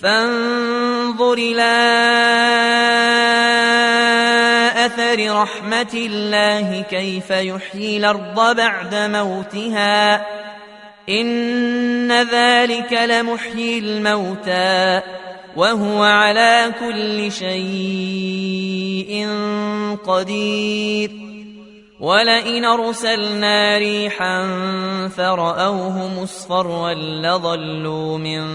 فانظر إلى أثر رحمة الله كيف يحيي الأرض بعد موتها إن ذلك لمحيي الموتى وهو على كل شيء قدير ولئن أرسلنا ريحا فرأوه مصفرا لظلوا من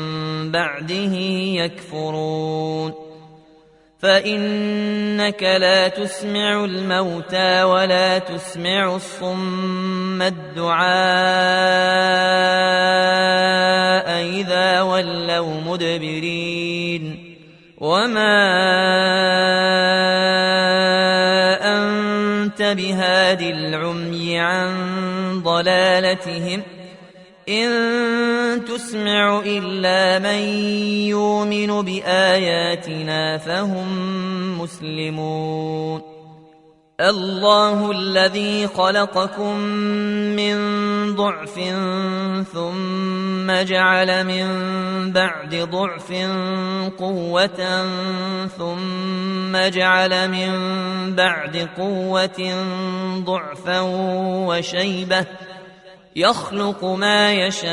بعده يكفرون فإنك لا تسمع الموتى ولا تسمع الصم الدعاء إذا ولوا مدبرين وما أنت بهاد العمي عن ضلالتهم إن تسمع إلا من يؤمن بآياتنا فهم مسلمون الله الذي خلقكم من ضعف ثم جعل من بعد ضعف قوة ثم جعل من بعد قوة ضعفا وشيبة يخلق ما يشاء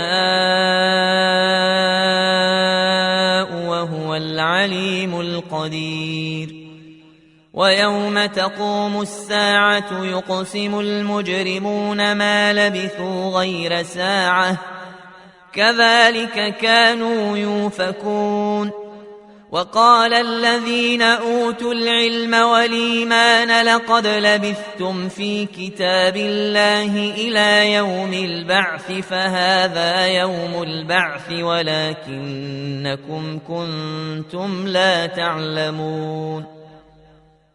وهو العليم القدير ويوم تقوم الساعة يقسم المجرمون ما لبثوا غير ساعة كذلك كانوا يؤفكون وقال الذين أوتوا العلم والإيمان لقد لبثتم في كتاب الله إلى يوم البعث فهذا يوم البعث ولكنكم كنتم لا تعلمون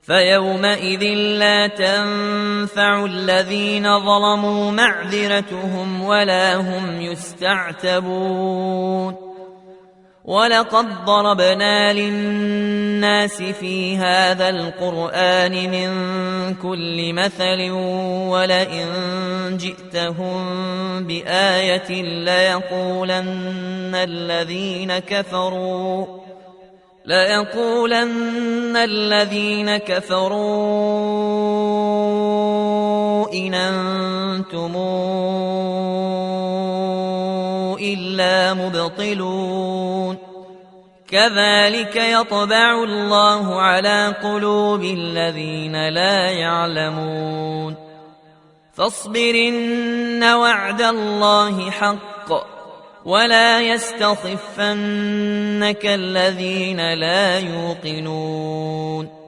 فيومئذ لا تنفع الذين ظلموا معذرتهم ولا هم يستعتبون ولقد ضربنا للناس في هذا القرآن من كل مثل ولئن جئتهم بآية ليقولن الذين كفروا إن أنتم إلا مبطلون كذلك يطبع الله على قلوب الذين لا يعلمون فاصبر إن وعد الله حق ولا يستخفنك الذين لا يوقنون